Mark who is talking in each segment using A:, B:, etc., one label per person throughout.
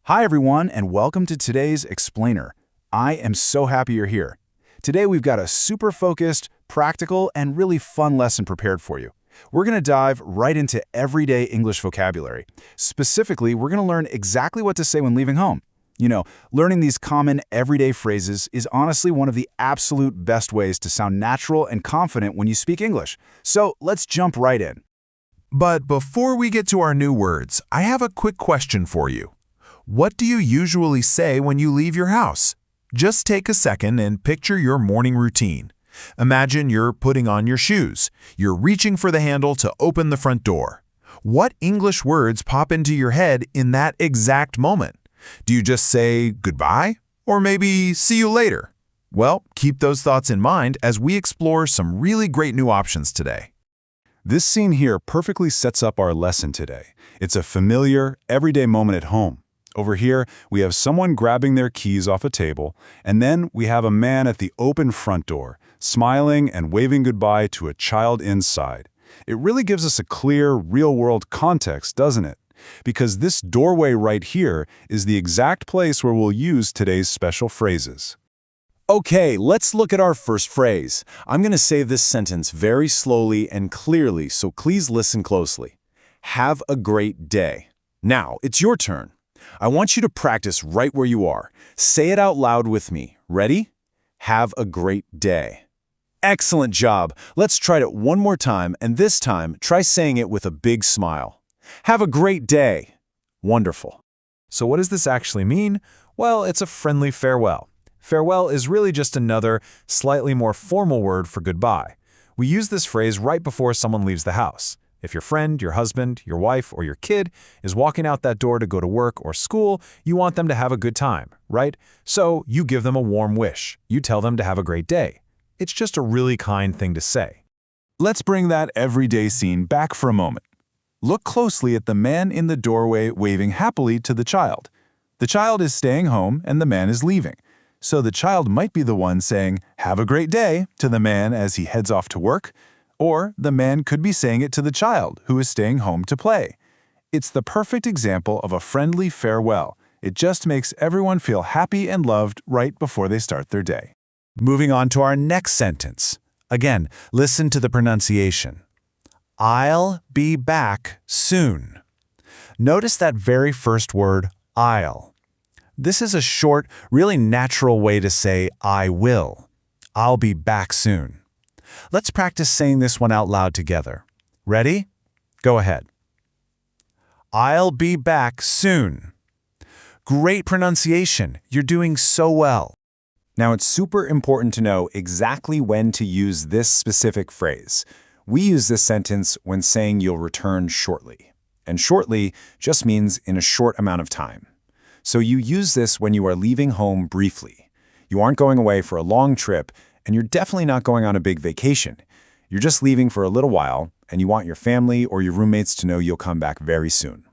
A: Hi everyone, and welcome to today's Explainer. I am so happy you're here. Today we've got a super focused, practical, and really fun lesson prepared for you. We're going to dive right into everyday English vocabulary. Specifically, we're going to learn exactly what to say when leaving home. Learning these common everyday phrases is honestly one of the absolute best ways to sound natural and confident when you speak English. So let's jump right in.
B: But before we get to our new words, I have a quick question for you. What do you usually say when you leave your house? Just take a second and picture your morning routine. Imagine you're putting on your shoes. You're reaching for the handle to open the front door. What English words pop into your head in that exact moment? Do you just say goodbye? Or maybe see you later? Well, keep those thoughts in mind as we explore some really great new options today.
A: This scene here perfectly sets up our lesson today. It's a familiar, everyday moment at home. Over here, we have someone grabbing their keys off a table, and then we have a man at the open front door, smiling and waving goodbye to a child inside. It really gives us a clear, real-world context, doesn't it? Because this doorway right here is the exact place where we'll use today's special phrases. Okay, let's look at our first phrase. I'm going to say this sentence very slowly and clearly, so please listen closely. Have a great day. Now, it's your turn. I want you to practice right where you are. Say it out loud with me. Ready? Have a great day. Excellent job. Let's try it one more time, and this time, try saying it with a big smile. Have a great day. Wonderful.
B: So what does this actually mean? Well, it's a friendly farewell. Farewell is really just another, slightly more formal word for goodbye. We use this phrase right before someone leaves the house. If your friend, your husband, your wife, or your kid is walking out that door to go to work or school, you want them to have a good time, right? So you give them a warm wish. You tell them to have a great day. It's just a really kind thing to say.
A: Let's bring that everyday scene back for a moment. Look closely at the man in the doorway waving happily to the child. The child is staying home and the man is leaving. So the child might be the one saying, "Have a great day," to the man as he heads off to work. Or the man could be saying it to the child who is staying home to play. It's the perfect example of a friendly farewell. It just makes everyone feel happy and loved right before they start their day. Moving on to our next sentence. Again, listen to the pronunciation. I'll be back soon. Notice that very first word, I'll. This is a short, really natural way to say I will. I'll be back soon. Let's practice saying this one out loud together. Ready? Go ahead. I'll be back soon. Great pronunciation. You're doing so well. Now, it's super important to know exactly when to use this specific phrase. We use this sentence when saying you'll return shortly. And shortly just means in a short amount of time. So you use this when you are leaving home briefly. You aren't going away for a long trip, and you're definitely not going on a big vacation. You're just leaving for a little while, and you want your family or your roommates to know you'll come back very soon.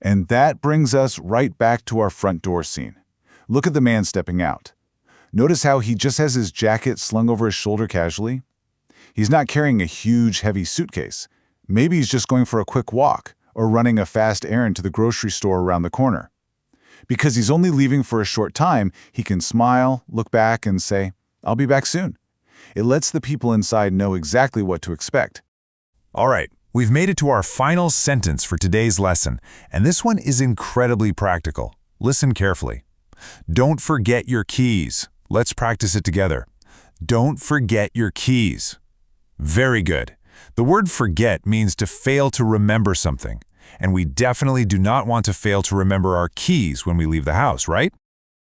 A: And that brings us right back to our front door scene. Look at the man stepping out. Notice how he just has his jacket slung over his shoulder casually? He's not carrying a huge, heavy suitcase. Maybe he's just going for a quick walk or running a fast errand to the grocery store around the corner. Because he's only leaving for a short time, he can smile, look back, and say, "I'll be back soon." It lets the people inside know exactly what to expect.
B: All right, we've made it to our final sentence for today's lesson, and this one is incredibly practical. Listen carefully. Don't forget your keys. Let's practice it together. Don't forget your keys. Very good. The word forget means to fail to remember something, and we definitely do not want to fail to remember our keys when we leave the house, right?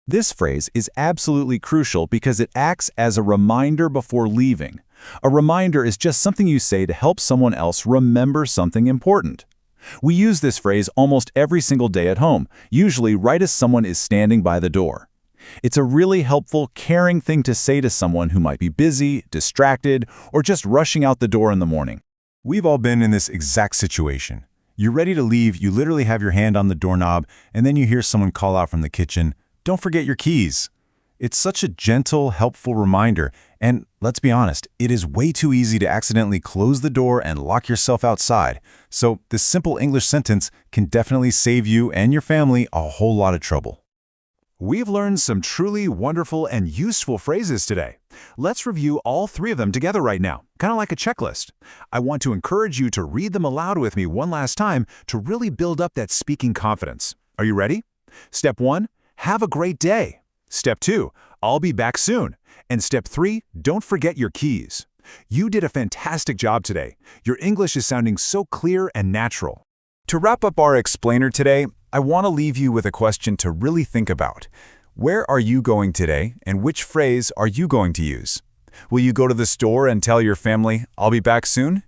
A: This phrase is absolutely crucial because it acts as a reminder before leaving. A reminder is just something you say to help someone else remember something important. We use this phrase almost every single day at home, usually right as someone is standing by the door. It's a really helpful, caring thing to say to someone who might be busy, distracted, or just rushing out the door in the morning. We've all been in this exact situation. You're ready to leave, you literally have your hand on the doorknob, and then you hear someone call out from the kitchen, "Don't forget your keys." It's such a gentle, helpful reminder, and let's be honest, it is way too easy to accidentally close the door and lock yourself outside. So this simple English sentence can definitely save you and your family a whole lot of trouble. We've learned some truly wonderful and useful phrases today. Let's review all 3 of them together right now, kind of like a checklist. I want to encourage you to read them aloud with me one last time to really build up that speaking confidence. Are you ready? Step 1, have a great day. Step 2, I'll be back soon. And step 3, don't forget your keys. You did a fantastic job today. Your English is sounding so clear and natural. To wrap up our explainer today, I want to leave you with a question to really think about. Where are you going today, and which phrase are you going to use? Will you go to the store and tell your family, "I'll be back soon"?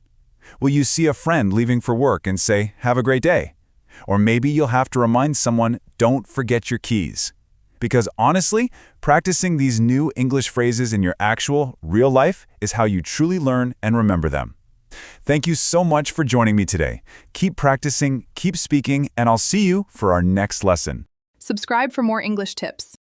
A: Will you see a friend leaving for work and say, "Have a great day"? Or maybe you'll have to remind someone, "Don't forget your keys." Because honestly, practicing these new English phrases in your actual, real life is how you truly learn and remember them. Thank you so much for joining me today. Keep practicing, keep speaking, and I'll see you for our next lesson.
C: Subscribe for more English tips.